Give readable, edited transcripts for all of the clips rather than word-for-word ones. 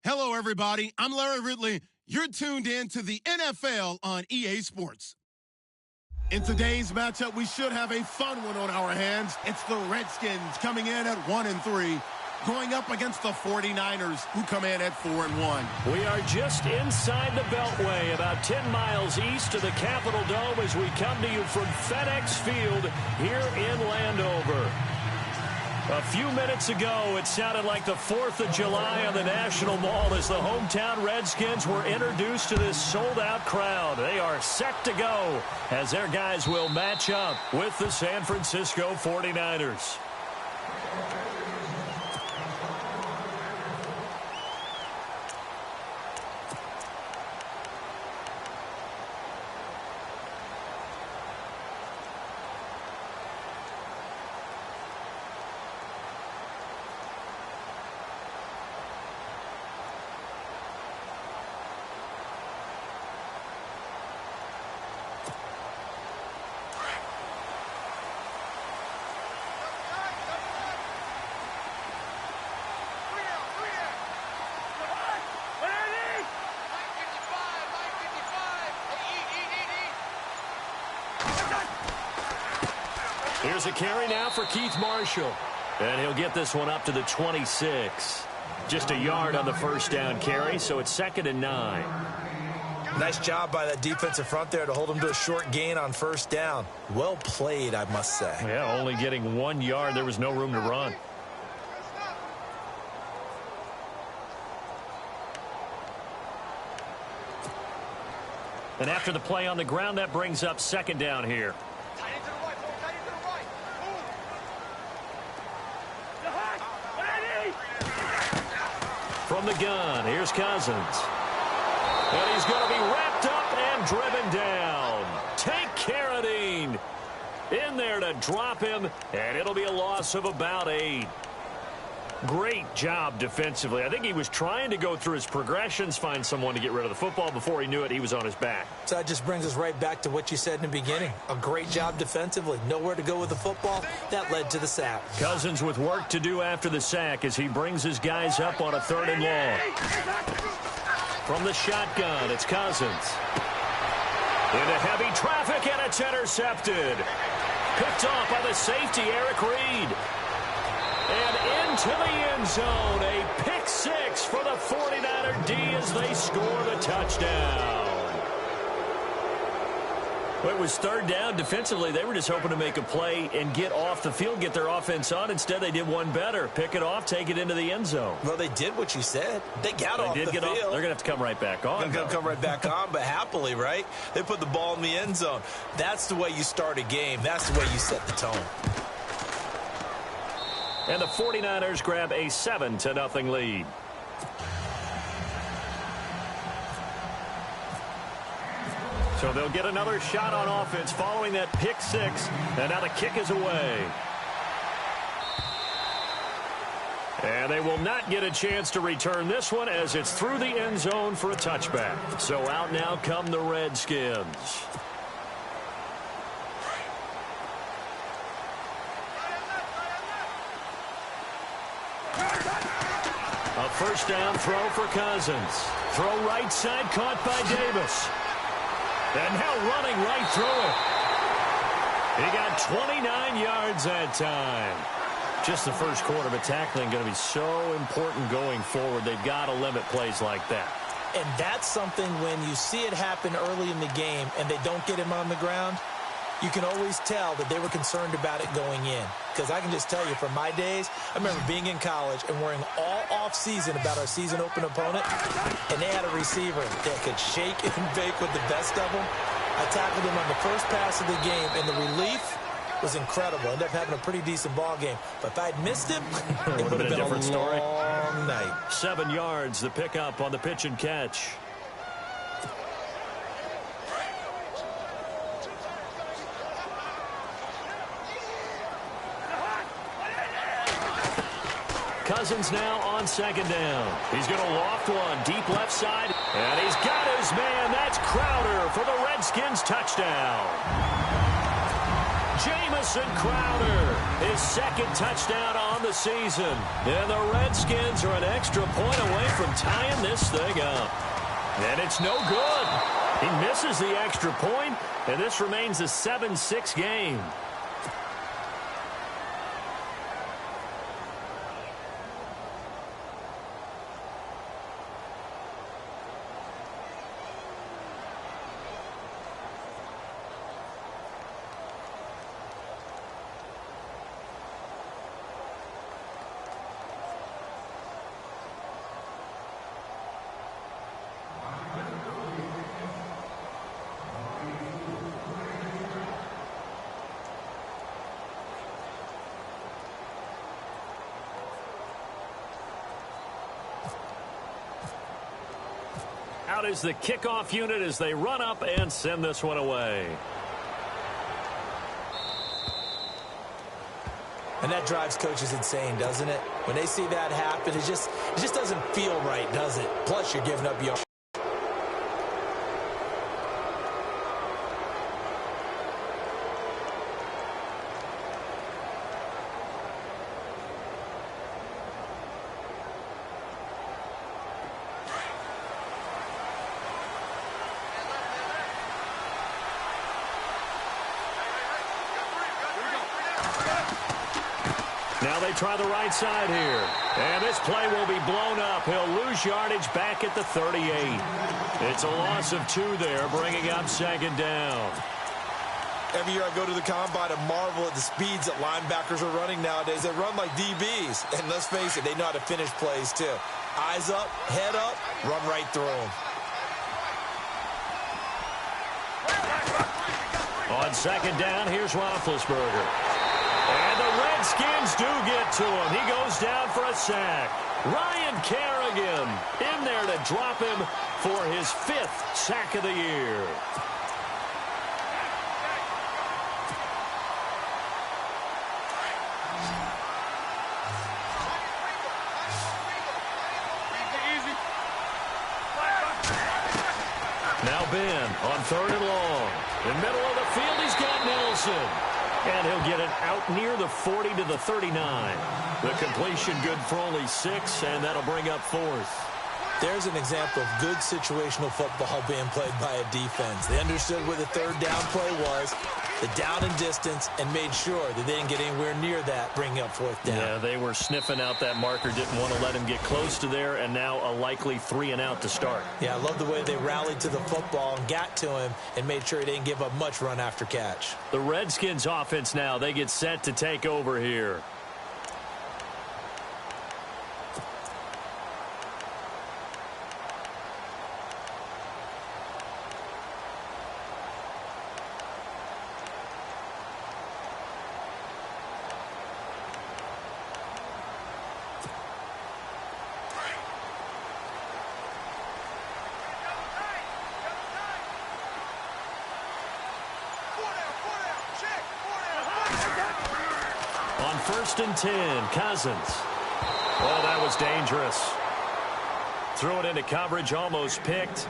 Hello, everybody. I'm Larry Ridley. You're tuned in to the NFL on EA Sports. In today's matchup, we should have a fun one on our hands. It's the Redskins coming in at 1-3, going up against the 49ers, who come in at 4-1. We are just inside the Beltway, about 10 miles east of the Capitol Dome as we come to you from FedEx Field here in Landover. A few minutes ago, it sounded like the 4th of July on the National Mall as the hometown Redskins were introduced to this sold-out crowd. They are set to go as their guys will match up with the San Francisco 49ers. Here's a carry now for Keith Marshall. And he'll get this one up to the 26. Just a yard on the first down carry, so it's 2nd and 9. Nice job by that defensive front there to hold him to a short gain on first down. Well played, I must say. Yeah, only getting 1 yard. There was no room to run. And after the play on the ground, that brings up 2nd down here. From the gun, here's Cousins. And he's going to be wrapped up and driven down. Take Carradine in there to drop him, and it'll be a loss of about 8. Great job defensively. I think he was trying to go through his progressions, find someone to get rid of the football. Before he knew it, he was on his back. So that just brings us right back to what you said in the beginning. A great job defensively. Nowhere to go with the football. That led to the sack. Cousins with work to do after the sack as he brings his guys up on a 3rd and long. From the shotgun, it's Cousins. Into heavy traffic, and it's intercepted. Picked off by the safety, Eric Reed. And into the end zone, a pick 6 for the 49er D as they score the touchdown. Well, it was 3rd down. Defensively, they were just hoping to make a play and get off the field, get their offense on. Instead, they did one better. Pick it off, take it into the end zone. Well, they did what you said. They got off the field. They're going to have to come right back on. They're going to come right back on, but happily, right? They put the ball in the end zone. That's the way you start a game. That's the way you set the tone. And the 49ers grab a 7-0 lead. So they'll get another shot on offense following that pick 6. And now the kick is away. And they will not get a chance to return this one as it's through the end zone for a touchback. So out now come the Redskins. A first down throw for Cousins. Throw right side caught by Davis. And now running right through it. He got 29 yards that time. Just the first quarter, but tackling going to be so important going forward. They've got to limit plays like that. And that's something when you see it happen early in the game and they don't get him on the ground, you can always tell that they were concerned about it going in. Because I can just tell you, from my days, I remember being in college and worrying all off-season about our season-open opponent, and they had a receiver that could shake and bake with the best of them. I tackled him on the first pass of the game, and the relief was incredible. I ended up having a pretty decent ball game. But if I'd missed him, it would have been a different story. Long night. 7 yards, the pickup on the pitch and catch. Cousins now on 2nd down. He's going to loft one deep left side. And he's got his man. That's Crowder for the Redskins touchdown. Jamison Crowder, his second touchdown on the season. And the Redskins are an extra point away from tying this thing up. And it's no good. He misses the extra point, and this remains a 7-6 game. Out is the kickoff unit as they run up and send this one away. And that drives coaches insane, doesn't it? When they see that happen, it just doesn't feel right, does it? Plus, you're giving up yards. Now they try the right side here. And this play will be blown up. He'll lose yardage back at the 38. It's a loss of 2 there, bringing up second down. Every year I go to the combine and marvel at the speeds that linebackers are running nowadays. They run like DBs. And let's face it, they know how to finish plays too. Eyes up, head up, run right through them. On second down, here's Roethlisberger. And the Redskins do get to him. He goes down for a sack. Ryan Kerrigan in there to drop him for his 5th sack of the year. Now Ben on 3rd and long. In the middle of the field, he's got Nelson. And he'll get it out near the 40 to the 39. The completion good for only 6, and that'll bring up 4th. There's an example of good situational football being played by a defense. They understood where the 3rd down play was, the down and distance, and made sure that they didn't get anywhere near that, bringing up 4th down. Yeah, they were sniffing out that marker, didn't want to let him get close to there, and now a likely 3 and out to start. Yeah, I love the way they rallied to the football and got to him and made sure he didn't give up much run after catch. The Redskins offense now, they get set to take over here. On 1st and 10, Cousins. Oh, that was dangerous. Threw it into coverage, almost picked,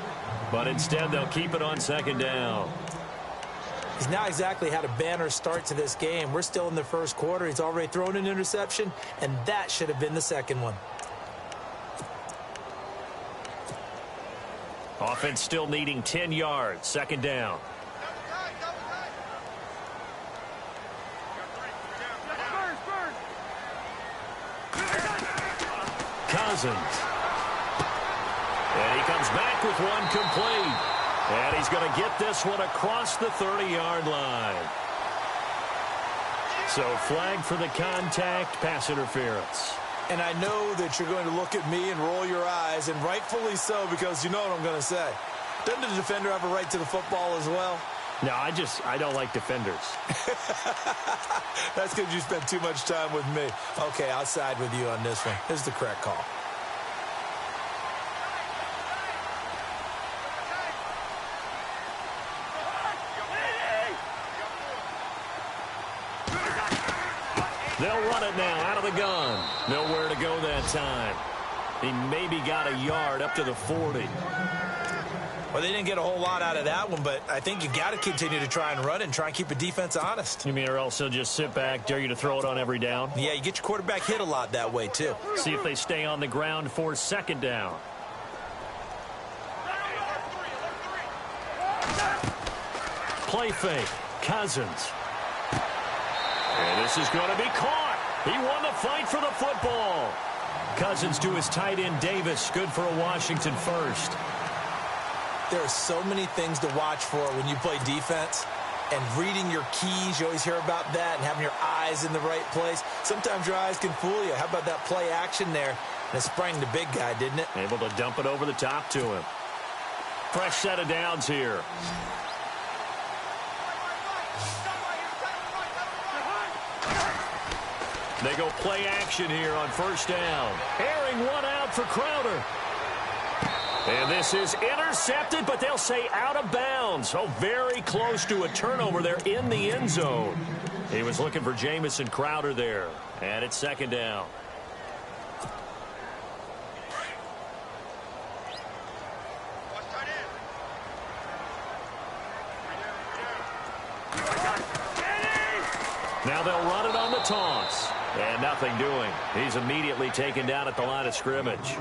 but instead they'll keep it on 2nd down. He's now exactly had a banner start to this game. We're still in the 1st quarter. He's already thrown an interception, and that should have been the 2nd one. Offense still needing 10 yards, 2nd down. Cousins. And he comes back with one complete. And he's going to get this one across the 30-yard line. So flag for the contact, pass interference. And I know that you're going to look at me and roll your eyes, and rightfully so, because you know what I'm going to say. Doesn't the defender have a right to the football as well? No, I don't like defenders. That's because you spent too much time with me. Okay, I'll side with you on this one. This is the correct call. They'll run it now out of the gun. Nowhere to go that time. He maybe got a yard up to the 40. Well, they didn't get a whole lot out of that one, but I think you got to continue to try and run and try and keep a defense honest. You mean or else they'll just sit back, dare you to throw it on every down? Yeah, you get your quarterback hit a lot that way, too. See if they stay on the ground for second down. Play fake. Cousins. And this is going to be caught. He won the fight for the football. Cousins to his tight end, Davis. Good for a Washington first. There are so many things to watch for when you play defense. And reading your keys, you always hear about that, and having your eyes in the right place. Sometimes your eyes can fool you. How about that play action there? And it sprang the big guy, didn't it? Able to dump it over the top to him. Fresh set of downs here. They go play action here on first down. Airing one out for Crowder. And this is intercepted, but they'll say out of bounds. Oh, very close to a turnover there in the end zone. He was looking for Jamison Crowder there. And it's second down. Now they'll run it on the toss. And nothing doing. He's immediately taken down at the line of scrimmage.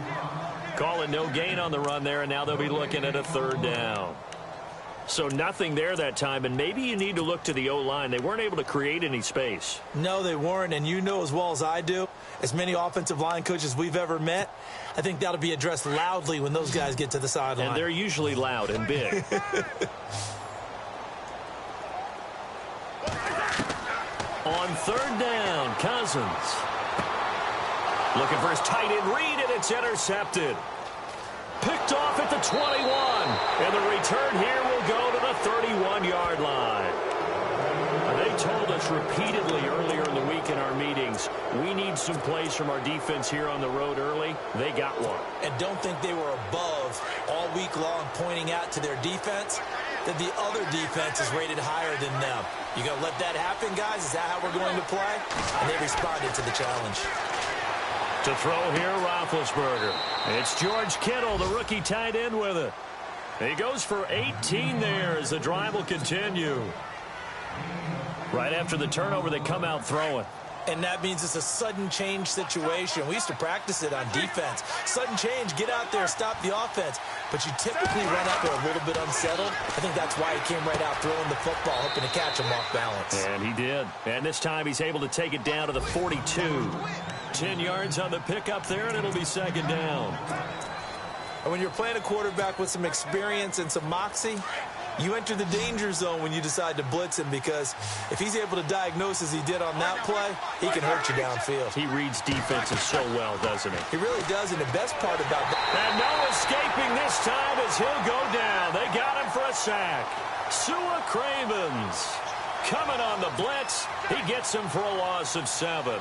Calling no gain on the run there, and now they'll be looking at a third down. So nothing there that time, and maybe you need to look to the O-line. They weren't able to create any space. No, they weren't, and you know as well as I do, as many offensive line coaches we've ever met, I think that'll be addressed loudly when those guys get to the sideline. And they're usually loud and big. On third down, Cousins. Looking for his tight end read, and it's intercepted. Picked off at the 21. And the return here will go to the 31-yard line. They told us repeatedly earlier in the week in our meetings, we need some plays from our defense here on the road early. They got one. And don't think they were above all week long pointing out to their defense that the other defense is rated higher than them. You going to let that happen, guys? Is that how we're going to play? And they responded to the challenge. To throw here, Roethlisberger. It's George Kittle, the rookie tight end with it. He goes for 18 there as the drive will continue. Right after the turnover, they come out throwing. And that means it's a sudden change situation. We used to practice it on defense. Sudden change, get out there, stop the offense. But you typically run out there a little bit unsettled. I think that's why he came right out throwing the football, hoping to catch him off balance. And he did. And this time he's able to take it down to the 42. 10 yards on the pickup there, and it'll be second down. And when you're playing a quarterback with some experience and some moxie, you enter the danger zone when you decide to blitz him, because if he's able to diagnose as he did on that play, he can hurt you downfield. He reads defenses so well, doesn't he? He really does, and the best part about that. And no escaping this time as he'll go down. They got him for a sack. Sua Cravens coming on the blitz. He gets him for a loss of 7.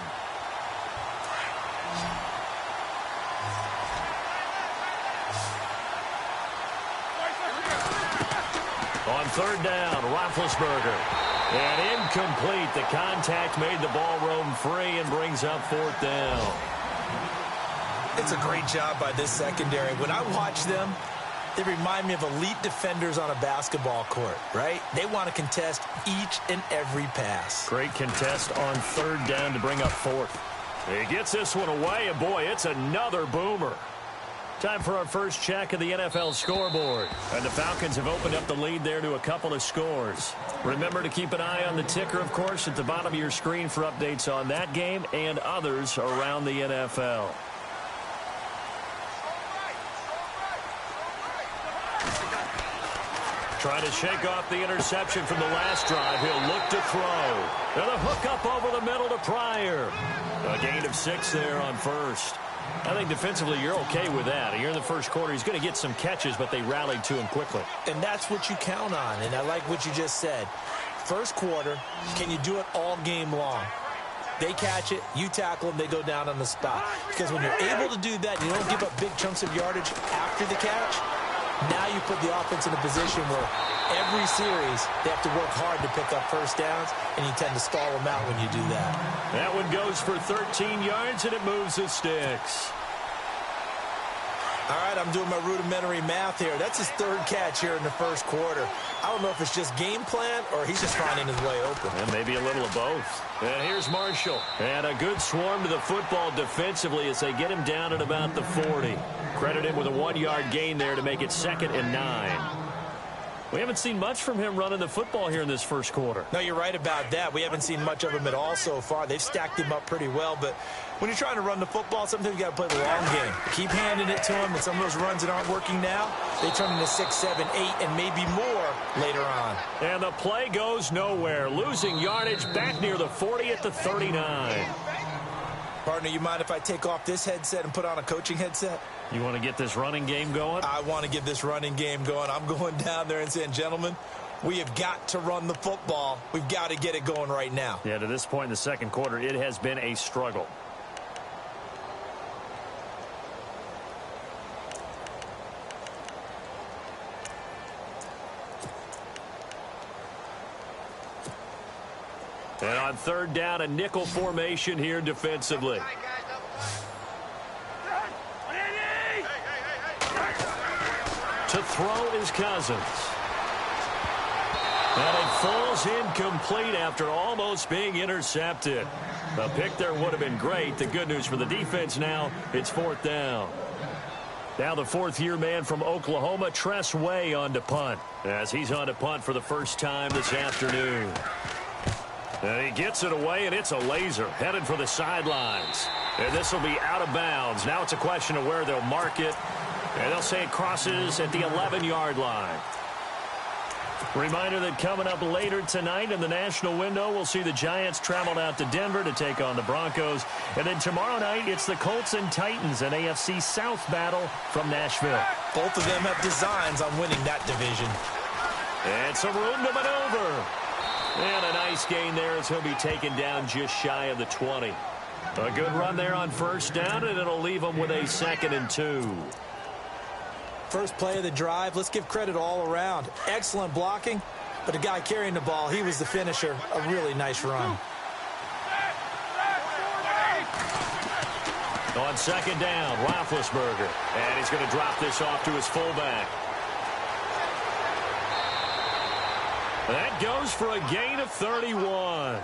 On third down, Roethlisberger. And incomplete. The contact made the ball roam free and brings up fourth down. It's a great job by this secondary. When I watch them, they remind me of elite defenders on a basketball court, right? They want to contest each and every pass. Great contest on third down to bring up fourth. He gets this one away, and boy, it's another boomer. Time for our first check of the NFL scoreboard. And the Falcons have opened up the lead there to a couple of scores. Remember to keep an eye on the ticker, of course, at the bottom of your screen for updates on that game and others around the NFL. Trying to shake off the interception from the last drive. He'll look to throw. And a hook up over the middle to Pryor. A gain of 6 there on first. I think defensively you're okay with that. You're in the first quarter. He's going to get some catches, but they rallied to him quickly. And that's what you count on, and I like what you just said. First quarter, can you do it all game long? They catch it, you tackle them, they go down on the spot. Because when you're able to do that, you don't give up big chunks of yardage after the catch, now you put the offense in a position where every series they have to work hard to pick up first downs, and you tend to stall them out when you do that. That one goes for 13 yards, and it moves the sticks. All right, I'm doing my rudimentary math here. That's his third catch here in the first quarter. I don't know if it's just game plan or he's just finding his way open. And maybe a little of both. And here's Marshall. And a good swarm to the football defensively as they get him down at about the 40. Credit him with a 1-yard gain there to make it 2nd and 9. We haven't seen much from him running the football here in this first quarter. No, you're right about that. We haven't seen much of him at all so far. They've stacked him up pretty well, but when you're trying to run the football, sometimes you got to play the long game. Keep handing it to him, and some of those runs that aren't working now, they turn into 6, 7, 8, and maybe more later on. And the play goes nowhere. Losing yardage back near the 40 at the 39. Partner, you mind if I take off this headset and put on a coaching headset? You want to get this running game going? I want to get this running game going. I'm going down there and saying, gentlemen, we have got to run the football. We've got to get it going right now. Yeah, to this point in the second quarter, it has been a struggle. And on 3rd down, a nickel formation here defensively. To throw is Cousins. And it falls incomplete after almost being intercepted. A pick there would have been great. The good news for the defense now, it's 4th down. Now the 4th-year man from Oklahoma, Tress Way, on to punt. As he's on to punt for the first time this afternoon. And he gets it away, and it's a laser headed for the sidelines. And this will be out of bounds. Now it's a question of where they'll mark it. And they'll say it crosses at the 11-yard line. Reminder that coming up later tonight in the national window, we'll see the Giants travel out to Denver to take on the Broncos. And then tomorrow night, it's the Colts and Titans, an AFC South battle from Nashville. Both of them have designs on winning that division. It's a room to maneuver. And a nice gain there as he'll be taken down just shy of the 20. A good run there on 1st down, and it'll leave him with a 2nd and 2. First play of the drive, let's give credit all around. Excellent blocking, but the guy carrying the ball, he was the finisher. A really nice run. On 2nd down, Roethlisberger. And he's going to drop this off to his fullback. That goes for a gain of 31.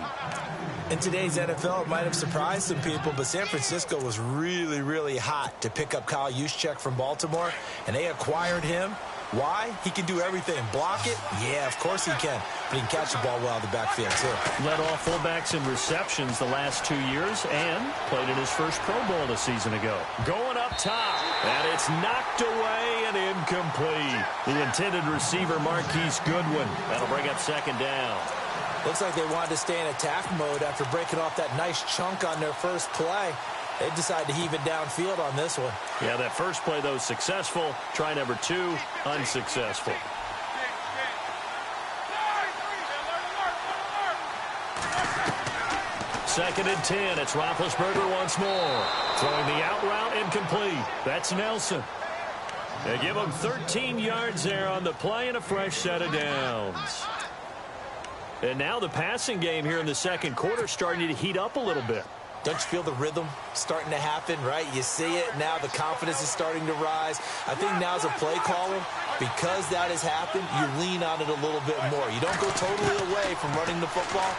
In today's NFL, it might have surprised some people, but San Francisco was really, really hot to pick up Kyle Juszczyk from Baltimore, and they acquired him. Why? He can do everything. Block it? Yeah, of course he can. But he can catch the ball well out of the backfield, too. Led off fullbacks in receptions the last 2 years and played in his first Pro Bowl a season ago. Going up top, and it's knocked away and incomplete. The intended receiver, Marquise Goodwin. That'll bring up 2nd down. Looks like they wanted to stay in attack mode after breaking off that nice chunk on their first play. They decided to heave it downfield on this one. Yeah, that first play, though, successful. Try number 2, unsuccessful. Second and 10. It's Roethlisberger once more. Throwing the out route incomplete. That's Nelson. They give him 13 yards there on the play and a fresh set of downs. And now the passing game here in the second quarter starting to heat up a little bit. Don't you feel the rhythm starting to happen, right? You see it now. The confidence is starting to rise. I think now as a play caller, because that has happened, you lean on it a little bit more. You don't go totally away from running the football,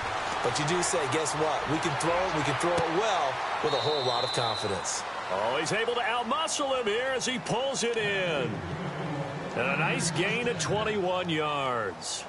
but you do say, guess what? We can throw it. We can throw it well with a whole lot of confidence. Oh, he's able to outmuscle him here as he pulls it in. And a nice gain of 21 yards.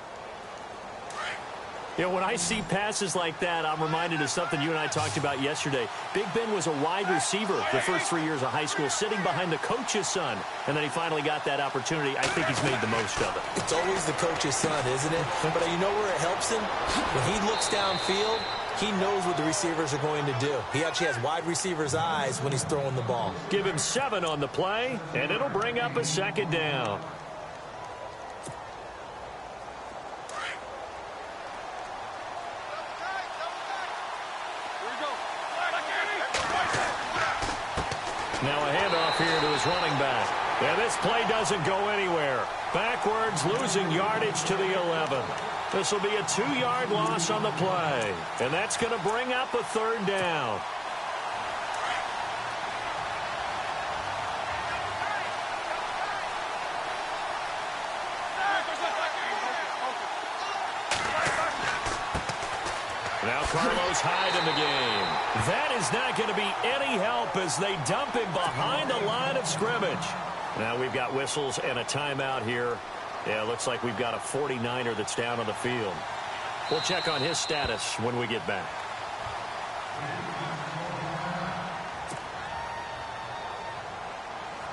You know, when I see passes like that, I'm reminded of something you and I talked about yesterday. Big Ben was a wide receiver the first 3 years of high school, sitting behind the coach's son. And then he finally got that opportunity. I think he's made the most of it. It's always the coach's son, isn't it? But you know where it helps him? When he looks downfield, he knows what the receivers are going to do. He actually has wide receivers' eyes when he's throwing the ball. Give him 7 on the play, and it'll bring up a 2nd down. Now a handoff here to his running back. And this play doesn't go anywhere. Backwards, losing yardage to the 11. This will be a 2-yard loss on the play. And that's going to bring up a 3rd down. Now Carlos Hyde in the game. That is not going to be any help as they dump him behind the line of scrimmage. Now we've got whistles and a timeout here. Yeah, it looks like we've got a 49er that's down on the field. We'll check on his status when we get back.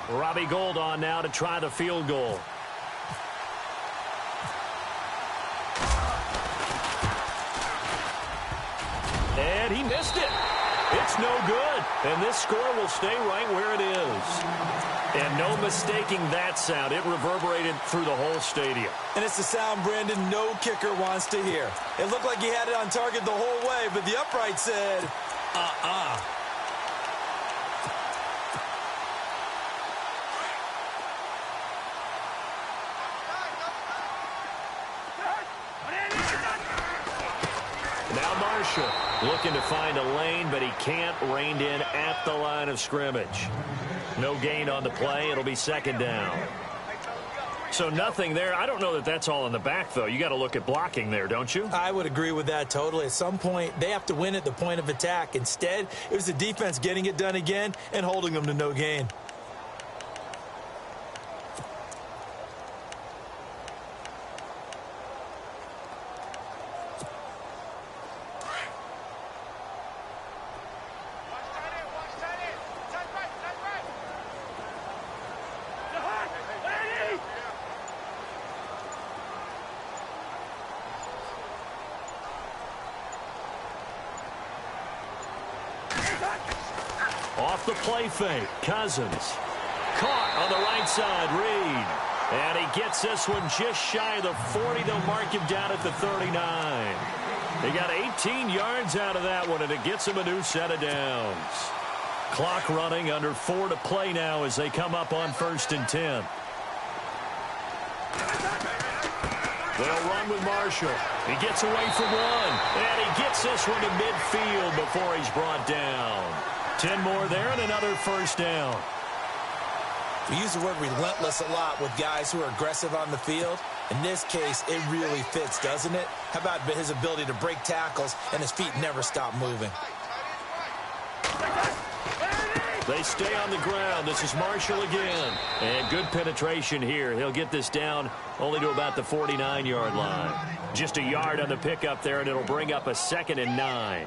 Robbie Gould on now to try the field goal. And he missed it. It's no good. And this score will stay right where it is. And no mistaking that sound. It reverberated through the whole stadium. And it's the sound, Brandon, no kicker wants to hear. It looked like he had it on target the whole way, but the upright said, Now Marshall looking to find a lane, but he can't. Reined in at the line of scrimmage. No gain on the play. It'll be second down. So nothing there. I don't know that that's all in the back, though. You got to look at blocking there, don't you? I would agree with that totally. At some point, they have to win at the point of attack. Instead, it was the defense getting it done again and holding them to no gain. Off the play fake, Cousins. Caught on the right side, Reed. And he gets this one just shy of the 40. They'll mark him down at the 39. They got 18 yards out of that one, and it gets him a new set of downs. Clock running, under 4 to play now as they come up on 1st and 10. They'll run with Marshall. He gets away from one, and he gets this one to midfield before he's brought down. 10 more there and another first down. We use the word relentless a lot with guys who are aggressive on the field. In this case, it really fits, doesn't it? How about his ability to break tackles and his feet never stop moving? They stay on the ground. This is Marshall again. And good penetration here. He'll get this down only to about the 49-yard line. Just a yard on the pickup there, and it'll bring up a 2nd and 9.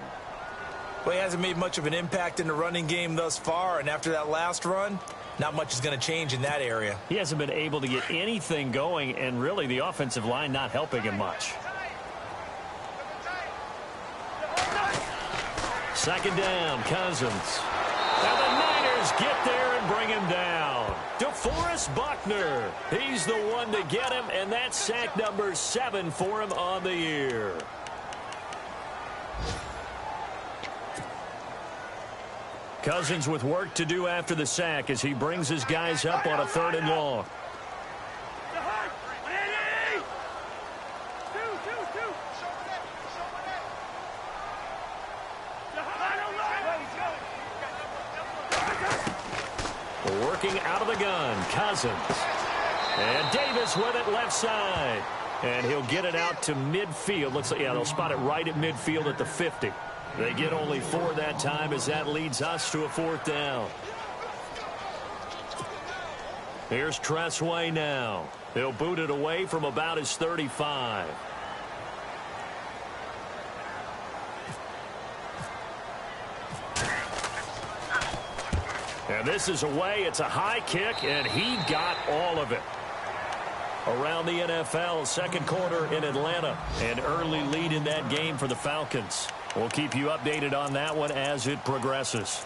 Well, he hasn't made much of an impact in the running game thus far, and after that last run, not much is going to change in that area. He hasn't been able to get anything going, and really the offensive line not helping him much. 2nd down, Cousins. And the Niners get there and bring him down. DeForest Buckner. He's the one to get him, and that's sack number 7 for him on the year. Cousins with work to do after the sack as he brings his guys up on a 3rd and long. Working out of the gun, Cousins. And Davis with it left side. And he'll get it out to midfield. Looks like, yeah, they'll spot it right at midfield at the 50. They get only 4 that time as that leads us to a 4th down. Here's Tressway now. He'll boot it away from about his 35. And this is away. It's a high kick, and he got all of it. Around the NFL, 2nd quarter in Atlanta. An early lead in that game for the Falcons. We'll keep you updated on that one as it progresses.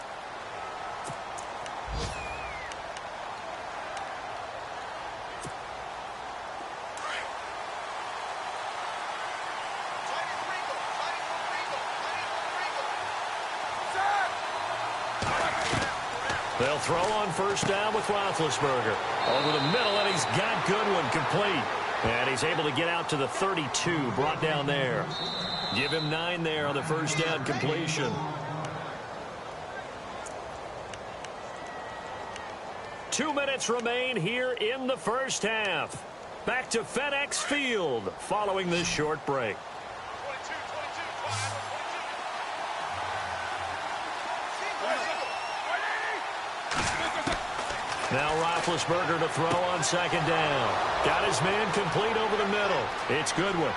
They'll throw on 1st down with Roethlisberger. Over the middle, and he's got Goodwin complete. And he's able to get out to the 32, brought down there. Give him 9 there on the 1st down completion. 2 minutes remain here in the 1st half. Back to FedEx Field following this short break. Now Roethlisberger to throw on second down. Got his man complete over the middle. It's Goodwin.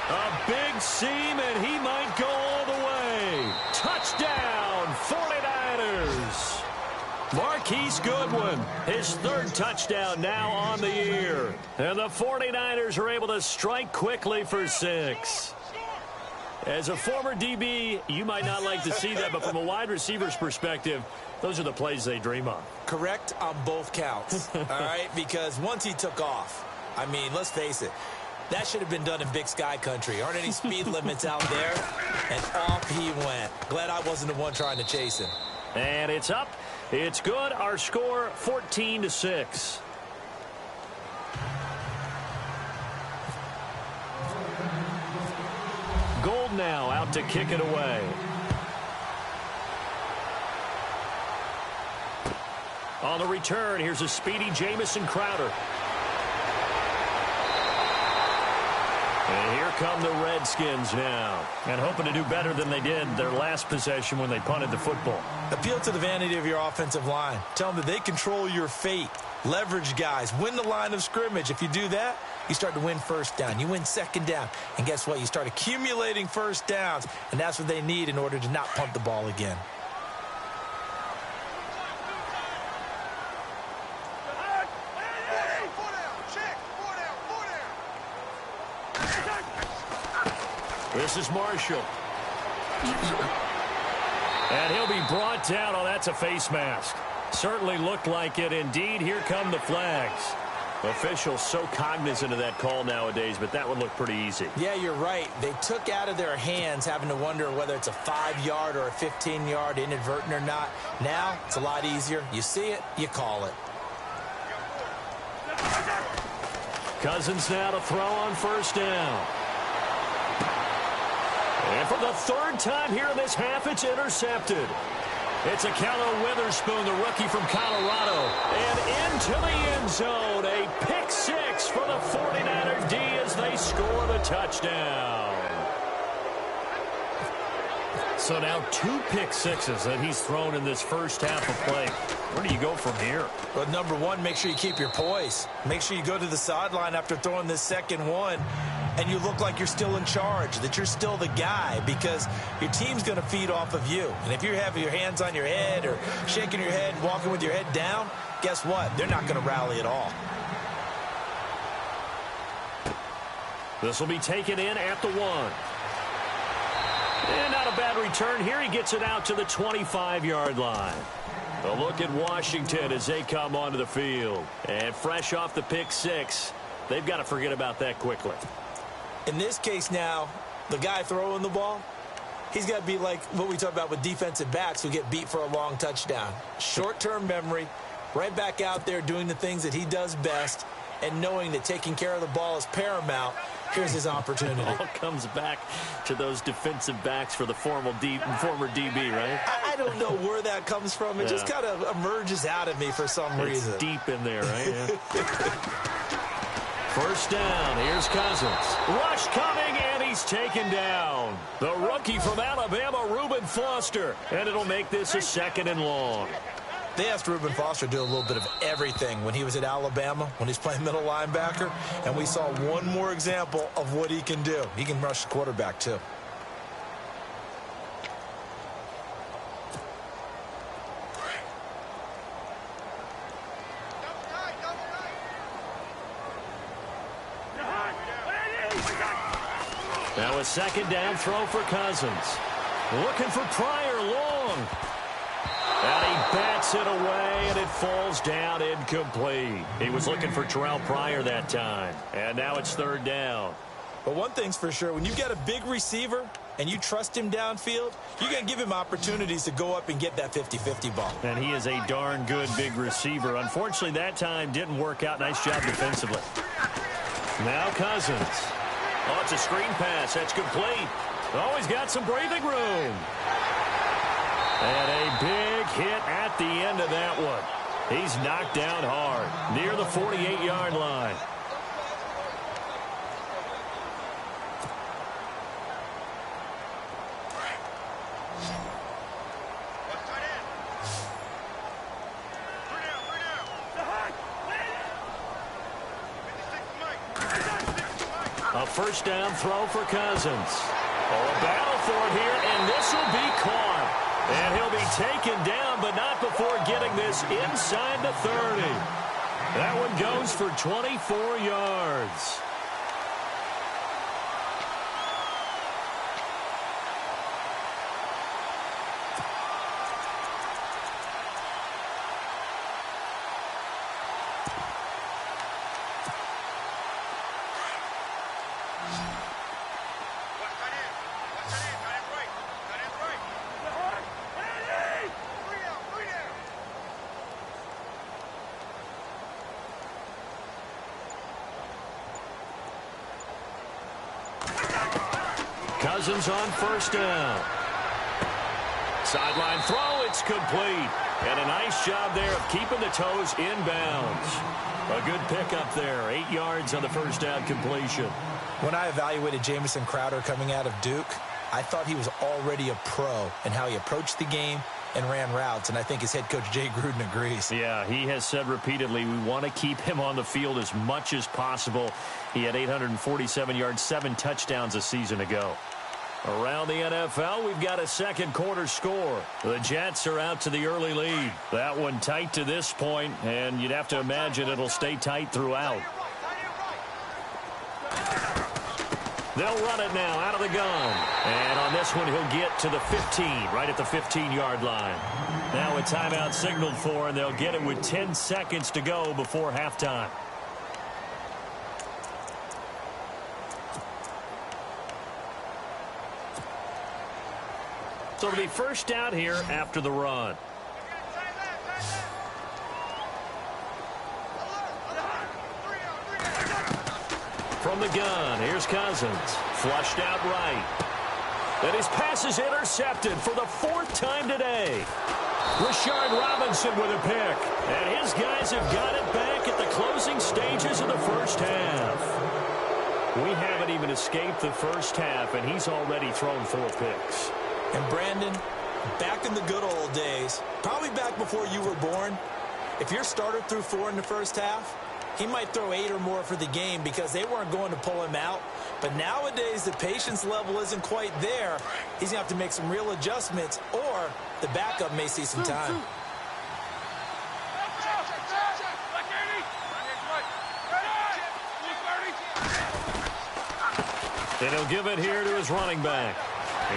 A big seam, and he might go all the way. Touchdown, 49ers. Marquise Goodwin, his third touchdown now on the year. And the 49ers are able to strike quickly for 6. As a former DB, you might not like to see that, but from a wide receiver's perspective, those are the plays they dream of. Correct on both counts, all right? Because once he took off, I mean, let's face it, that should have been done in Big Sky country. Aren't any speed limits out there? And off he went. Glad I wasn't the one trying to chase him. And it's up. It's good. Our score, 14-6. Gold now out to kick it away. On the return, here's a speedy Jamison Crowder. And here come the Redskins now. And hoping to do better than they did their last possession when they punted the football. Appeal to the vanity of your offensive line. Tell them that they control your fate. Leverage guys. Win the line of scrimmage. If you do that, you start to win first down. You win second down. And guess what? You start accumulating first downs. And that's what they need in order to not punt the ball again. This is Marshall. And he'll be brought down. Oh, that's a face mask. Certainly looked like it. Indeed, here come the flags. Officials so cognizant of that call nowadays, but that would look pretty easy. Yeah, you're right. They took out of their hands having to wonder whether it's a 5-yard or a 15-yard inadvertent or not. Now, it's a lot easier. You see it, you call it. Cousins now to throw on first down. And for the third time here in this half, it's intercepted. It's a Callow Witherspoon, the rookie from Colorado. And into the end zone, a pick 6 for the 49ers D as they score the touchdown. So now 2 pick sixes that he's thrown in this first half of play. Where do you go from here? Well, number one, make sure you keep your poise. Make sure you go to the sideline after throwing this second one, and you look like you're still in charge, that you're still the guy, because your team's going to feed off of you. And if you're having your hands on your head or shaking your head, walking with your head down, guess what? They're not going to rally at all. This will be taken in at the 1. And not a bad return here. He gets it out to the 25-yard line. A look at Washington as they come onto the field. And fresh off the pick 6, they've got to forget about that quickly. In this case now, the guy throwing the ball, he's got to be like what we talk about with defensive backs who get beat for a long touchdown. Short-term memory, right back out there doing the things that he does best, and knowing that taking care of the ball is paramount. Here's his opportunity. It all comes back to those defensive backs for the former DB, right? I don't know where that comes from. It just kind of emerges out of me for some reason. It's deep in there, right? Yeah. First down. Here's Cousins. Rush coming, and he's taken down. The rookie from Alabama, Reuben Foster. And it'll make this a 2nd and long. They asked Reuben Foster to do a little bit of everything when he was at Alabama, when he's playing middle linebacker, and we saw one more example of what he can do. He can rush the quarterback, too. Now a 2nd down throw for Cousins. Looking for Pryor long. And he bats it away, and it falls down incomplete. He was looking for Terrell Pryor that time. And now it's 3rd down. But one thing's for sure, when you've got a big receiver and you trust him downfield, you're going to give him opportunities to go up and get that 50-50 ball. And he is a darn good big receiver. Unfortunately, that time didn't work out. Nice job defensively. Now Cousins. Oh, it's a screen pass. That's complete. Oh, he's got some breathing room. And a big hit at the end of that one. He's knocked down hard near the 48-yard line. A first down throw for Cousins. Oh, a battle for it here, and this will be caught. And he'll be taken down, but not before getting this inside the 30. That one goes for 24 yards. Cousins on first down. Sideline throw, it's complete. And a nice job there of keeping the toes in bounds. A good pickup there, 8 yards on the first down completion. When I evaluated Jamison Crowder coming out of Duke, I thought he was already a pro in how he approached the game and ran routes, and I think his head coach Jay Gruden agrees. Yeah, he has said repeatedly we want to keep him on the field as much as possible. He had 847 yards, 7 touchdowns a season ago. Around the NFL, we've got a second quarter score. The Jets are out to the early lead. That one tight to this point, and you'd have to imagine it'll stay tight throughout. They'll run it now out of the gun. And on this one, he'll get to the 15, right at the 15-yard line. Now a timeout signaled for, and they'll get it with 10 seconds to go before halftime. So it'll be first down here after the run. From the gun, here's Cousins. Flushed out right. And his pass is intercepted for the 4th time today. Rashard Robinson with a pick. And his guys have got it back at the closing stages of the first half. We haven't even escaped the first half, and he's already thrown 4 picks. And Brandon, back in the good old days, probably back before you were born, if your starter threw 4 in the first half, he might throw 8 or more for the game because they weren't going to pull him out. But nowadays, the patience level isn't quite there. He's going to have to make some real adjustments, or the backup may see some time. And he'll give it here to his running back.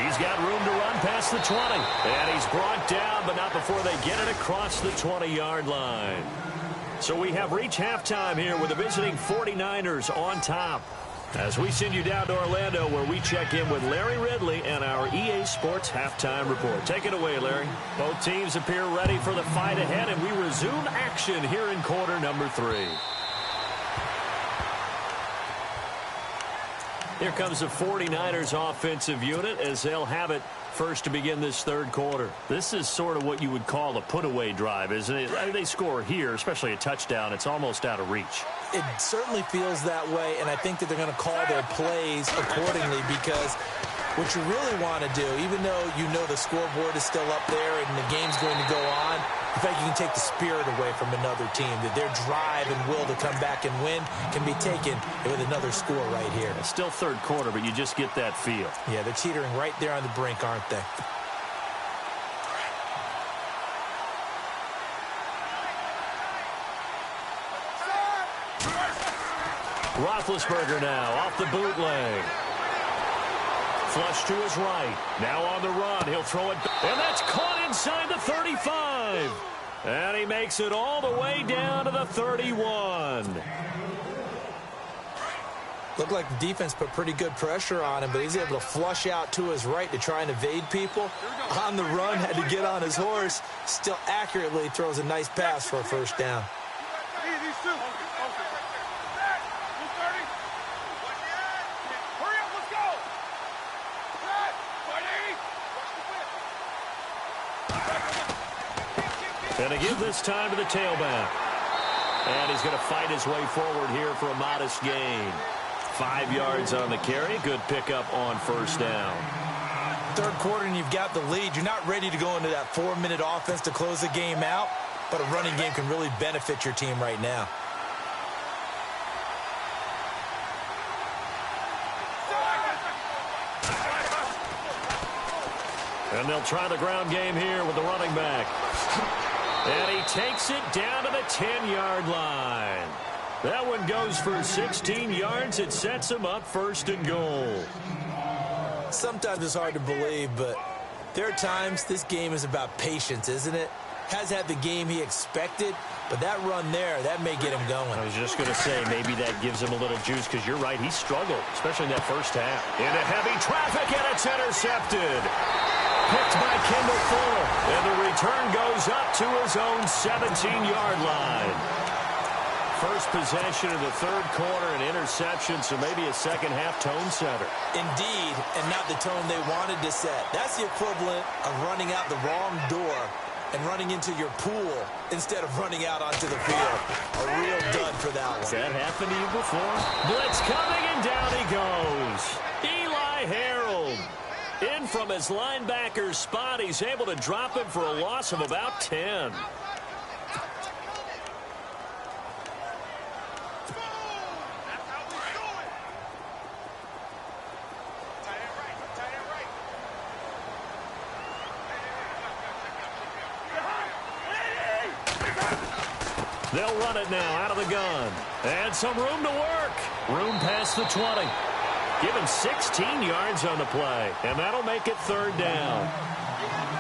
He's got room to run past the 20. And he's brought down, but not before they get it across the 20-yard line. So we have reached halftime here with the visiting 49ers on top. As we send you down to Orlando, where we check in with Larry Ridley and our EA Sports Halftime Report. Take it away, Larry. Both teams appear ready for the fight ahead, and we resume action here in quarter number 3. Here comes the 49ers offensive unit as they'll have it first to begin this third quarter. This is sort of what you would call a put-away drive, isn't it? They score here, especially a touchdown. It's almost out of reach. It certainly feels that way, and I think that they're going to call their plays accordingly because what you really want to do, even though you know the scoreboard is still up there and the game's going to go on, in fact, you can take the spirit away from another team, that their drive and will to come back and win can be taken with another score right here. It's still third quarter, but you just get that feel. Yeah, they're teetering right there on the brink, aren't they? Roethlisberger now off the bootleg. Flush to his right. Now on the run. He'll throw it. And that's caught inside the 35. And he makes it all the way down to the 31. Looked like the defense put pretty good pressure on him, but he's able to flush out to his right to try and evade people. On the run, had to get on his horse. Still accurately throws a nice pass for a first down. And to give this time to the tailback. And he's going to fight his way forward here for a modest gain. 5 yards on the carry. Good pickup on first down. Third quarter and you've got the lead. You're not ready to go into that 4-minute offense to close the game out, but a running game can really benefit your team right now. And they'll try the ground game here with the running back. And he takes it down to the 10-yard line. That one goes for 16 yards. It sets him up 1st and goal. Sometimes it's hard to believe, but there are times this game is about patience, isn't it? Has had the game he expected, but that run there, that may get him going. I was just going to say, maybe that gives him a little juice, because you're right, he struggled, especially in that first half. Into heavy traffic, and it's intercepted. Picked by Kendall Fuller, and the return goes up to his own 17-yard line. First possession of the 3rd quarter, an interception, so maybe a second-half tone setter. Indeed, and not the tone they wanted to set. That's the equivalent of running out the wrong door and running into your pool instead of running out onto the field. A real dud for that one. Has that happened to you before? Blitz coming, and down he goes. Eli Harold. In from his linebacker spot. He's able to drop him for a loss of about 10. They'll run it now out of the gun. And some room to work. Room past the 20. Given 16 yards on the play. And that'll make it 3rd down.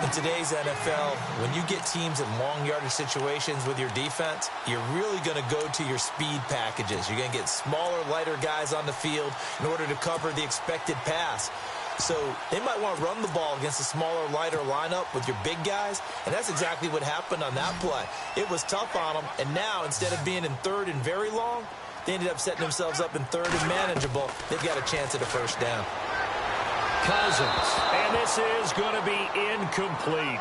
In today's NFL, when you get teams in long yardage situations with your defense, you're really going to go to your speed packages. You're going to get smaller, lighter guys on the field in order to cover the expected pass. So they might want to run the ball against a smaller, lighter lineup with your big guys, and that's exactly what happened on that play. It was tough on them, and now instead of being in 3rd and very long, they ended up setting themselves up in 3rd and manageable. They've got a chance at a 1st down. Cousins, and this is going to be incomplete.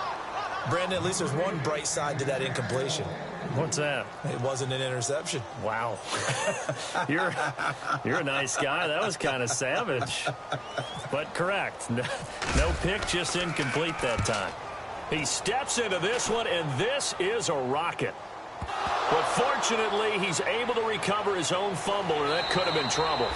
Brandon, at least there's one bright side to that incompletion. What's that? It wasn't an interception. Wow. You're a nice guy. That was kind of savage. But correct. No pick, just incomplete that time. He steps into this one, and this is a rocket. But fortunately, he's able to recover his own fumble, or that could have been trouble.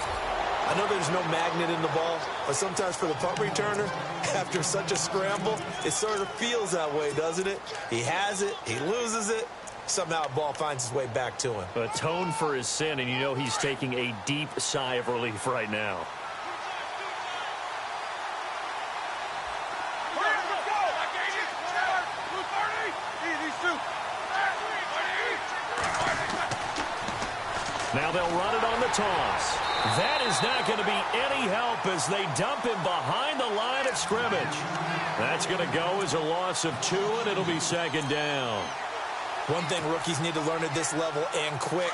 I know there's no magnet in the ball, but sometimes for the punt returner, after such a scramble, it sort of feels that way, doesn't it? He has it, he loses it, somehow the ball finds its way back to him. Atone for his sin, and you know he's taking a deep sigh of relief right now. Now they'll run it on the toss. That is not going to be any help as they dump him behind the line of scrimmage. That's going to go as a loss of 2, and it'll be 2nd down. One thing rookies need to learn at this level, and quick,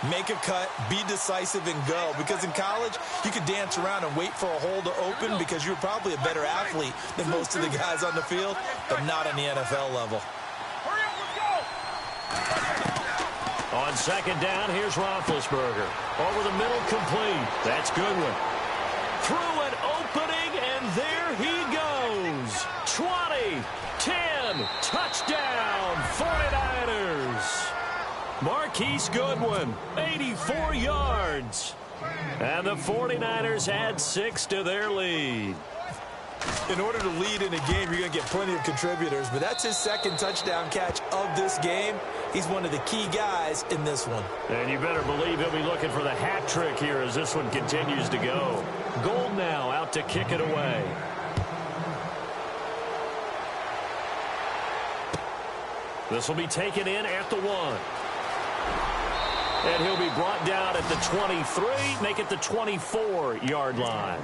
make a cut, be decisive, and go. Because in college, you could dance around and wait for a hole to open because you're probably a better athlete than most of the guys on the field, but not on the NFL level. On 2nd down, here's Roethlisberger. Over the middle, complete. That's Goodwin. Through an opening, and there he goes. 20, 10, touchdown, 49ers. Marquise Goodwin, 84 yards. And the 49ers add 6 to their lead. In order to lead in a game, you're going to get plenty of contributors, but that's his 2nd touchdown catch of this game. He's one of the key guys in this one. And you better believe he'll be looking for the hat trick here as this one continues to go. Gold now out to kick it away. This will be taken in at the 1. And he'll be brought down at the 23, make it the 24-yard line.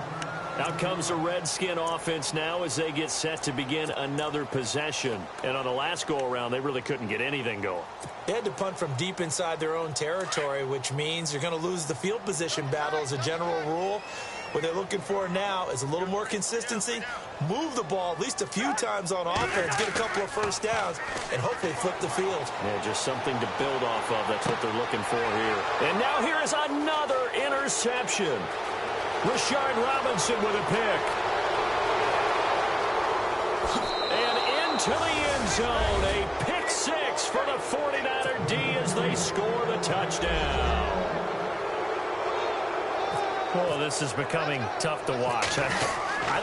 Out comes the Redskin offense now as they get set to begin another possession. And on the last go-around, they really couldn't get anything going. They had to punt from deep inside their own territory, which means you're going to lose the field position battle as a general rule. What they're looking for now is a little more consistency, move the ball at least a few times on offense, get a couple of 1st downs, and hopefully flip the field. Yeah, just something to build off of. That's what they're looking for here. And now here is another interception. Rashard Robinson with a pick. And into the end zone, a pick 6 for the 49er D as they score the touchdown. Oh, this is becoming tough to watch. I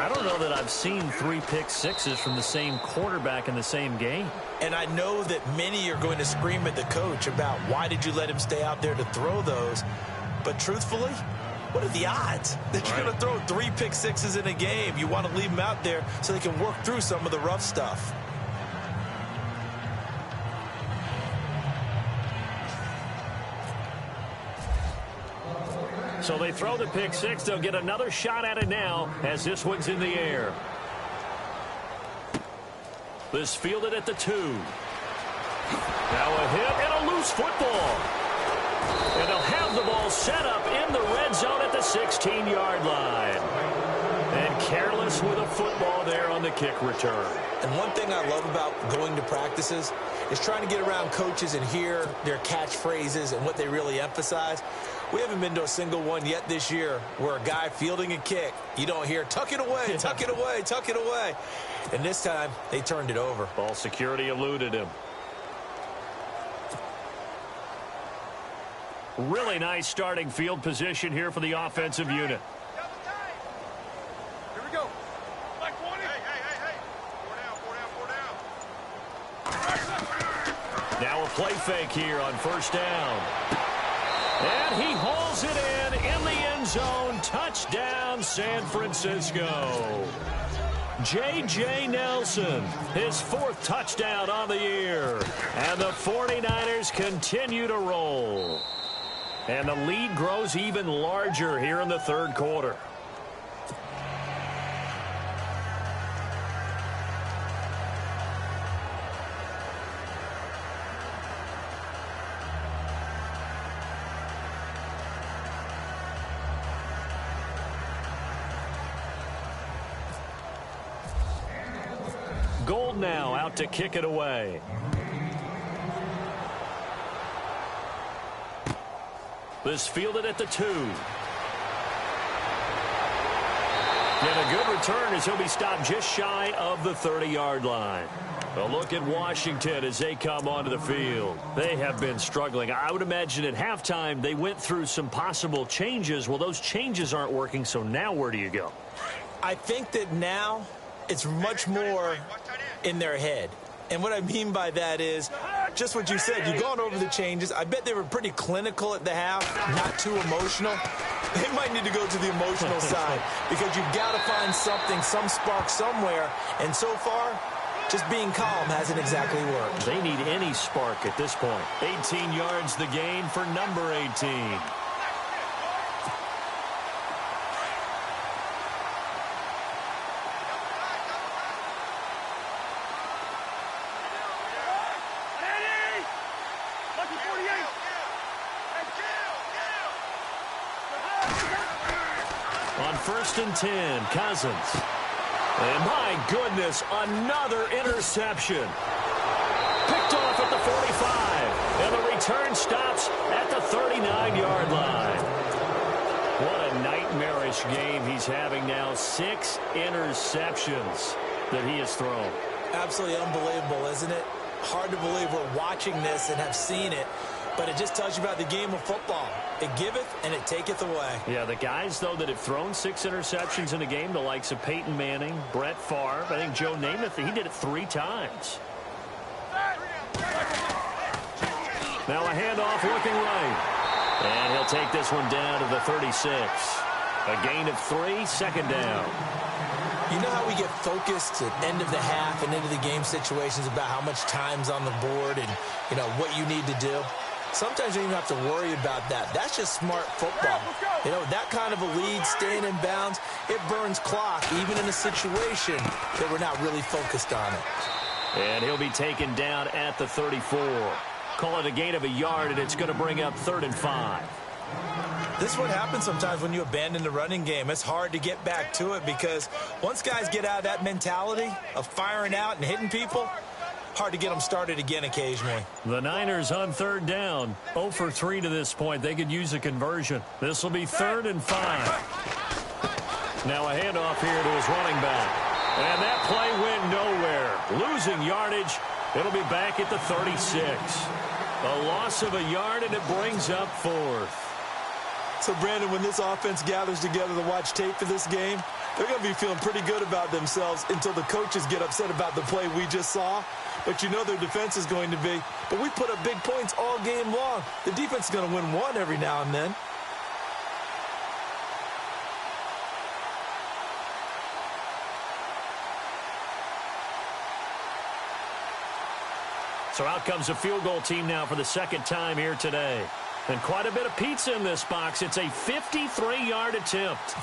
don't know that I've seen 3 pick sixes from the same quarterback in the same game. And I know that many are going to scream at the coach about why did you let him stay out there to throw those. But truthfully, what are the odds that you're going to throw 3 pick sixes in a game? You want to leave them out there so they can work through some of the rough stuff. So they throw the pick six. They'll get another shot at it now as this one's in the air. This fielded at the 2. Now a hit and a loose football. And they'll have the ball set up in the red zone at the 16-yard line. And careless with a football there on the kick return. And one thing I love about going to practices is trying to get around coaches and hear their catchphrases and what they really emphasize. We haven't been to a single one yet this year where a guy fielding a kick, you don't hear, tuck it away, tuck it away, tuck it away. And this time, they turned it over. Ball security eluded him. Really nice starting field position here for the offensive unit. Here we go. Like 20. Hey. 4 down. Now a play fake here on first down. And he hauls it in the end zone. Touchdown, San Francisco. J.J. Nelson, his 4th touchdown on the year. And the 49ers continue to roll. And the lead grows even larger here in the third quarter. Gold now out to kick it away. This fielded at the 2. And a good return as he'll be stopped just shy of the 30-yard line. A look at Washington as they come onto the field. They have been struggling. I would imagine at halftime they went through some possible changes. Well, those changes aren't working, so now where do you go? I think that now it's much more in their head. And what I mean by that is just what you said. You've gone over the changes. I bet they were pretty clinical at the half, not too emotional. They might need to go to the emotional side because you've got to find something, some spark somewhere. And so far, just being calm hasn't exactly worked. They need any spark at this point. 18 yards the gain for number 18. On 1st and 10, Cousins. And my goodness, another interception. Picked off at the 45. And the return stops at the 39-yard line. What a nightmarish game he's having now. 6 interceptions that he has thrown. Absolutely unbelievable, isn't it? Hard to believe we're watching this and have seen it. But it just tells you about the game of football. It giveth and it taketh away. Yeah, the guys, though, that have thrown 6 interceptions in a game, the likes of Peyton Manning, Brett Favre, I think Joe Namath, he did it 3 times. Now a handoff looking right. And he'll take this one down to the 36. A gain of 3, second down. You know how we get focused at end of the half and into the game situations about how much time's on the board and, you know, what you need to do? Sometimes you don't even have to worry about that. That's just smart football. You know, that kind of a lead, staying in bounds, it burns clock, even in a situation that we're not really focused on it. And he'll be taken down at the 34. Call it a gain of a yard, and it's going to bring up 3rd and 5. This is what happens sometimes when you abandon the running game. It's hard to get back to it because once guys get out of that mentality of firing out and hitting people, hard to get them started again occasionally. The Niners on 3rd down. 0 for 3 to this point. They could use a conversion. This will be 3rd and 5. Now a handoff here to his running back. And that play went nowhere. Losing yardage. It'll be back at the 36. A loss of a yard, and it brings up 4th. So, Brandon, when this offense gathers together to watch tape for this game, they're going to be feeling pretty good about themselves until the coaches get upset about the play we just saw. But you know their defense is going to be. But we put up big points all game long. The defense is going to win one every now and then. So out comes a field goal team now for the second time here today. And quite a bit of pizza in this box. It's a 53-yard attempt.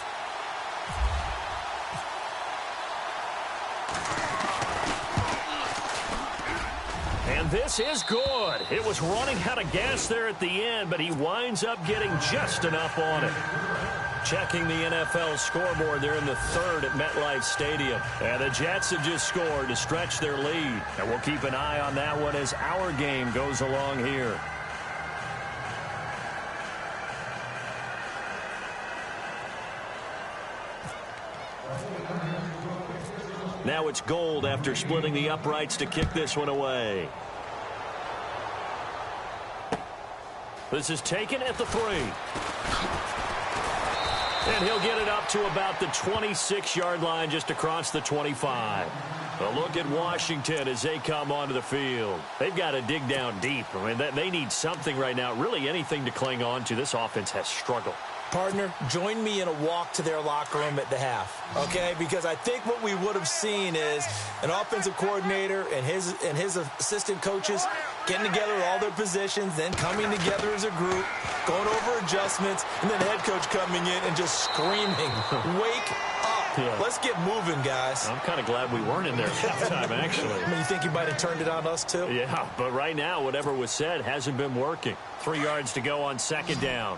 And this is good. It was running out of gas there at the end, but he winds up getting just enough on it. Checking the NFL scoreboard, they're in the third at MetLife Stadium. And the Jets have just scored to stretch their lead. And we'll keep an eye on that one as our game goes along here. Now it's Gold after splitting the uprights to kick this one away. This is taken at the 3. And he'll get it up to about the 26-yard line just across the 25. A look at Washington as they come onto the field. They've got to dig down deep. I mean, they need something right now, really anything to cling on to. This offense has struggled. Partner, join me in a walk to their locker room at the half, okay? Because I think what we would have seen is an offensive coordinator and his assistant coaches getting together all their positions, then coming together as a group, going over adjustments, and then the head coach coming in and just screaming, wake up. Yeah. Let's get moving, guys. I'm kind of glad we weren't in there at halftime, actually. I mean, you think you might have turned it on us, too? Yeah, but right now, whatever was said hasn't been working. 3 yards to go on second down.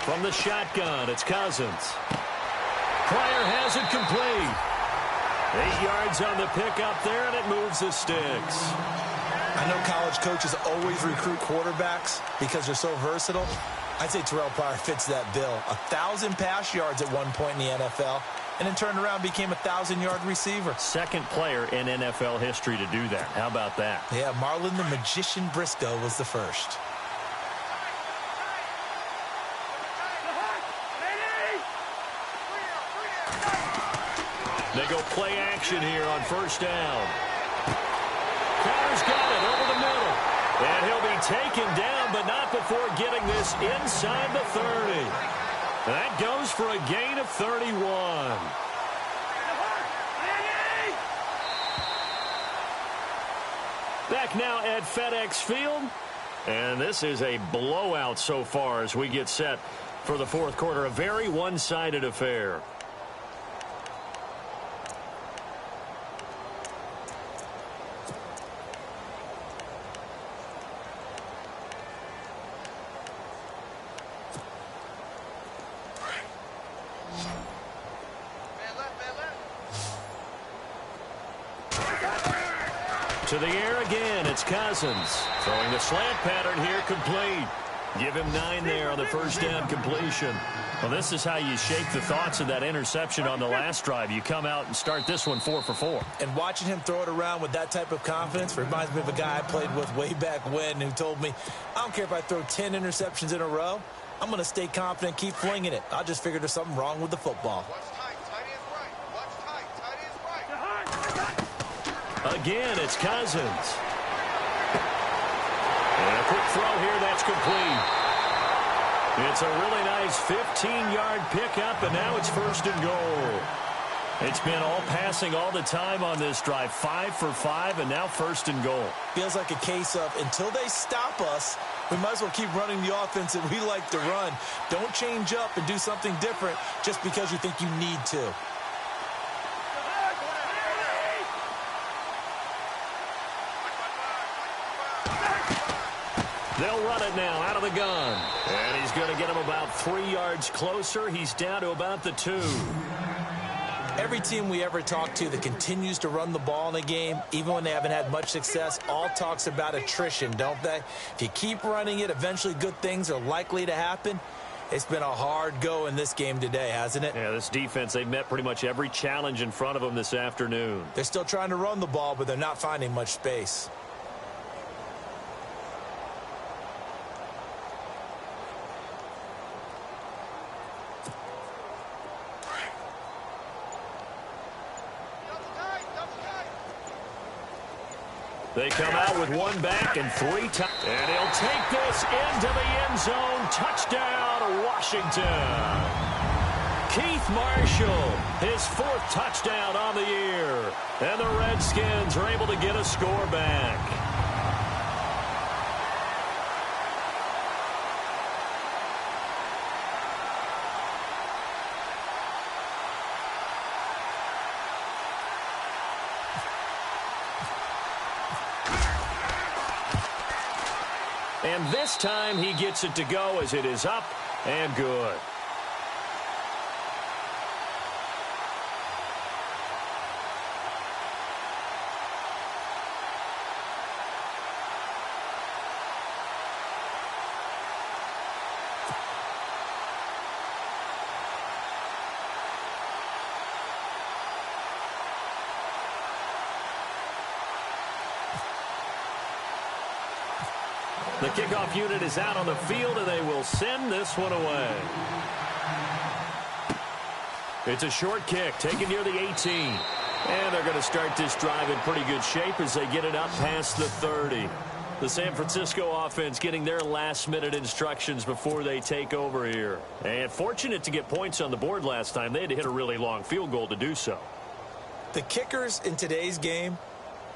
From the shotgun, it's Cousins. Pryor has it complete. 8 yards on the pickup there, and it moves the sticks. I know college coaches always recruit quarterbacks because they're so versatile. I'd say Terrell Pryor fits that bill. 1,000 pass yards at one point in the NFL, and then turned around and became a 1,000-yard receiver. Second player in NFL history to do that. How about that? Yeah, Marlon the Magician Briscoe was the first. They go play action here on first down. Crowder's got it over the middle. And he'll be taken down, but not before getting this inside the 30. That goes for a gain of 31. Back now at FedEx Field. And this is a blowout so far as we get set for the fourth quarter. A very one-sided affair. To the air again, it's Cousins. Throwing the slant pattern here, complete. Give him 9 there on the first down completion. Well, this is how you shake the thoughts of that interception on the last drive. You come out and start this one 4 for 4. And watching him throw it around with that type of confidence reminds me of a guy I played with way back when who told me, I don't care if I throw 10 interceptions in a row. I'm going to stay confident, keep flinging it. I just figured there's something wrong with the football. Again, it's Cousins. And a quick throw here, that's complete. It's a really nice 15-yard pickup, and now it's first and goal. It's been all passing all the time on this drive. 5 for 5, and now first and goal. Feels like a case of until they stop us, we might as well keep running the offense that we like to run. Don't change up and do something different just because you think you need to. They'll run it now out of the gun. And he's going to get him about 3 yards closer. He's down to about the 2. Every team we ever talk to that continues to run the ball in a game, even when they haven't had much success, all talks about attrition, don't they? If you keep running it, eventually good things are likely to happen. It's been a hard go in this game today, hasn't it? Yeah, this defense, they've met pretty much every challenge in front of them this afternoon. They're still trying to run the ball, but they're not finding much space. They come out with one back and 3 times. And he'll take this into the end zone. Touchdown, Washington. Keith Marshall, his 4th touchdown on the year. And the Redskins are able to get a score back. And this time he gets it to go as it is up and good. The kickoff unit is out on the field, and they will send this one away. It's a short kick, taken near the 18. And they're going to start this drive in pretty good shape as they get it up past the 30. The San Francisco offense getting their last-minute instructions before they take over here. And fortunate to get points on the board last time. They had to hit a really long field goal to do so. The kickers in today's game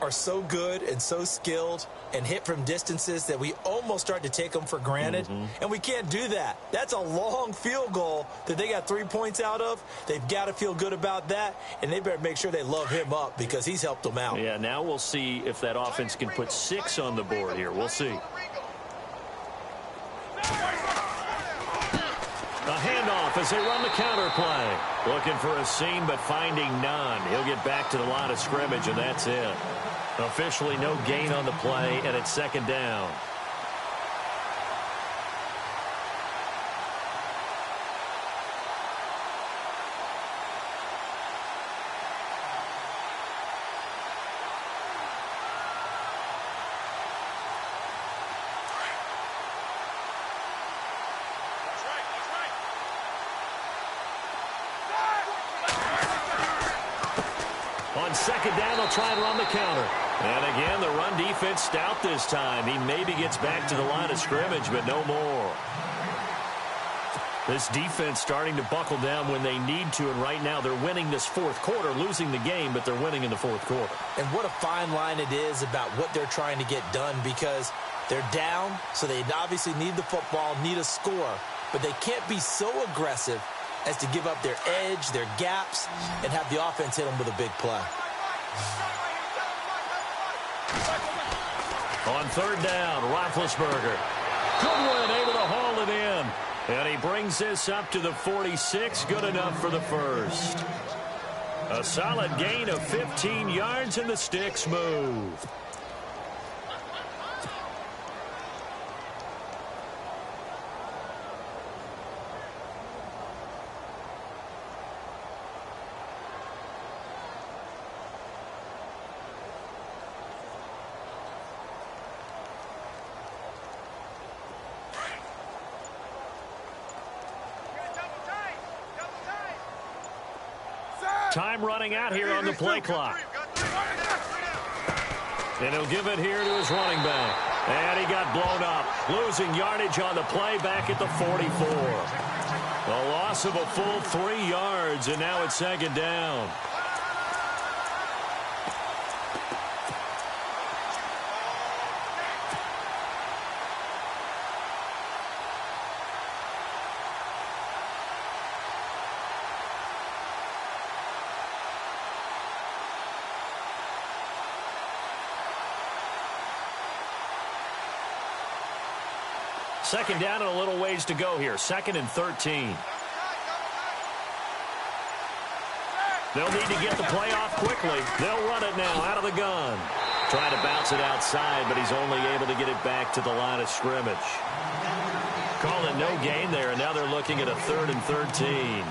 are so good and so skilled and hit from distances that we almost start to take them for granted. And we can't do that. That's a long field goal that they got 3 points out of. They've got to feel good about that, and they better make sure they love him up because he's helped them out. Yeah, now we'll see if that offense can put 6 on the board here. We'll see. A handoff as they run the counter play. Looking for a seam, but finding none. He'll get back to the line of scrimmage, and that's it. Officially no gain on the play, and it's 2nd down. On 2nd down, they'll try and run the counter. And again, the run defense stout this time. He maybe gets back to the line of scrimmage, but no more. This defense starting to buckle down when they need to, and right now they're winning this 4th quarter, losing the game, but they're winning in the 4th quarter. And what a fine line it is about what they're trying to get done, because they're down, so they obviously need the football, need a score, but they can't be so aggressive as to give up their edge, their gaps, and have the offense hit them with a big play. On 3rd down, Roethlisberger. Goodwin able to haul it in. And he brings this up to the 46. Good enough for the 1st. A solid gain of 15 yards, and the sticks move. Time running out here on the play clock. And he'll give it here to his running back. And he got blown up. Losing yardage on the play back at the 44. A loss of a full 3 yards, and now it's 2nd down. Second down and a little ways to go here. 2nd and 13. They'll need to get the play off quickly. They'll run it now out of the gun. Trying to bounce it outside, but he's only able to get it back to the line of scrimmage. Call it no gain there, and now they're looking at a 3rd and 13.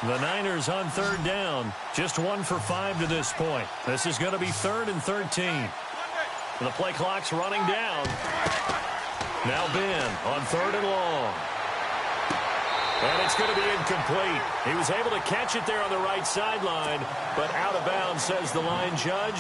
The Niners on 3rd down. Just 1 for 5 to this point. This is going to be 3rd and 13. The play clock's running down. Now Ben on 3rd and long. And it's going to be incomplete. He was able to catch it there on the right sideline, but out of bounds, says the line judge.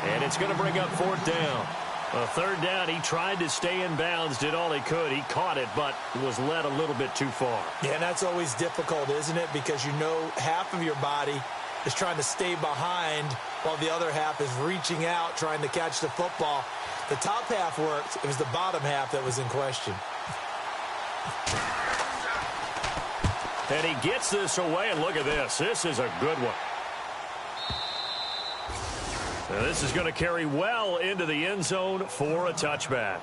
And it's going to bring up 4th down. 3rd down, he tried to stay in bounds, did all he could. He caught it, but was led a little bit too far. Yeah, and that's always difficult, isn't it? Because you know half of your body is trying to stay behind while the other half is reaching out, trying to catch the football. The top half worked. It was the bottom half that was in question. And he gets this away, and look at this. This is a good one. Now this is going to carry well into the end zone for a touchback.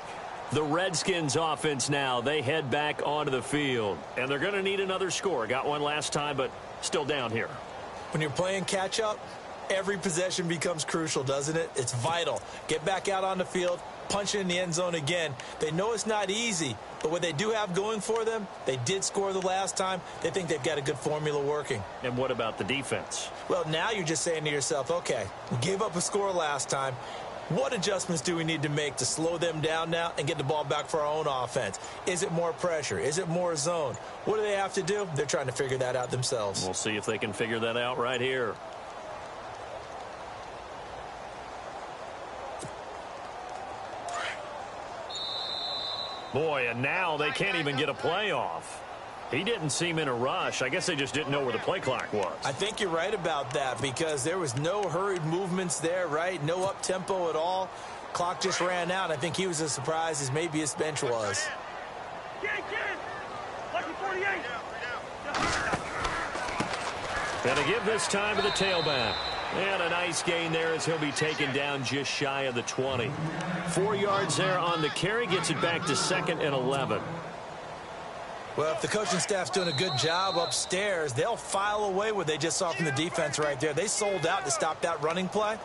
The Redskins offense now, they head back onto the field. And they're going to need another score. Got one last time, but still down here. When you're playing catch-up, every possession becomes crucial, doesn't it? It's vital. Get back out on the field, punch it in the end zone again. They know it's not easy, but what they do have going for them, they did score the last time. They think they've got a good formula working. And what about the defense? Well, now you're just saying to yourself, okay, we gave up a score last time. What adjustments do we need to make to slow them down now and get the ball back for our own offense? Is it more pressure? Is it more zone? What do they have to do? They're trying to figure that out themselves. We'll see if they can figure that out right here. Boy, and now they can't even get a play off. He didn't seem in a rush. I guess they just didn't know where the play clock was. I think you're right about that because there was no hurried movements there, right? No up-tempo at all. Clock just ran out. I think he was as surprised as maybe his bench was. Lucky 48. Gonna give this time to the tailback. And a nice gain there as he'll be taken down just shy of the 20. 4 yards there on the carry. Gets it back to 2nd and 11. Well, if the coaching staff's doing a good job upstairs, they'll file away what they just saw from the defense right there. They sold out to stop that running play.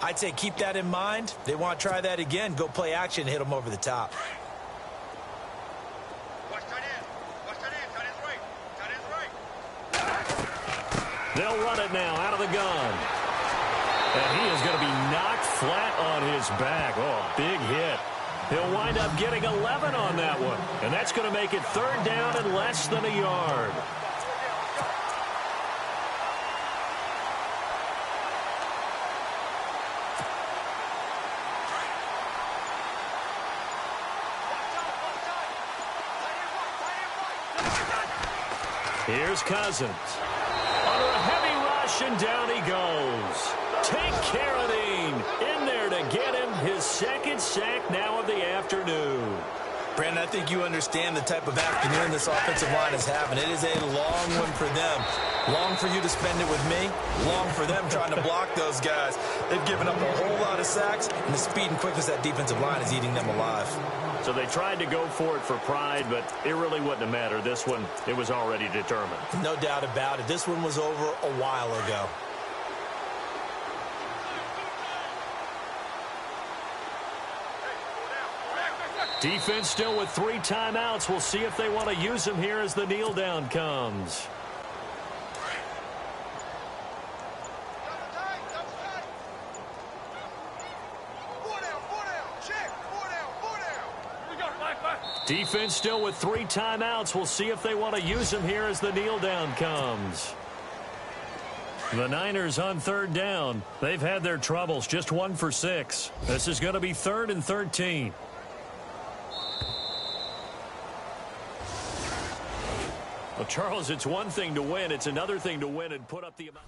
I'd say keep that in mind. They want to try that again. Go play action and hit them over the top. Watch tight end. Watch tight end. Tight end's right. Tight end's right. They'll run it now out of the gun. And he is going to be knocked flat on his back. Oh, a big hit. He'll wind up getting 11 on that one. And that's going to make it 3rd down and less than a yard. Here's Cousins. Under a heavy rush, and down he goes. Take Carradine in there to get him his 2nd sack now of the afternoon. Brandon, I think you understand the type of afternoon this offensive line is having. It is a long one for them. Long for you to spend it with me. Long for them trying to block those guys. They've given up a whole lot of sacks, and the speed and quickness of that defensive line is eating them alive. So they tried to go for it for pride, but it really wouldn't have mattered. This one, it was already determined. No doubt about it. This one was over a while ago. Defense still with 3 timeouts. We'll see if they want to use them here as the kneel down comes. Defense still with 3 timeouts. We'll see if they want to use them here as the kneel down comes. The Niners on 3rd down. They've had their troubles. Just 1 for 6. This is going to be 3rd and 13. Well, Charles, it's one thing to win. It's another thing to win and put up the amount.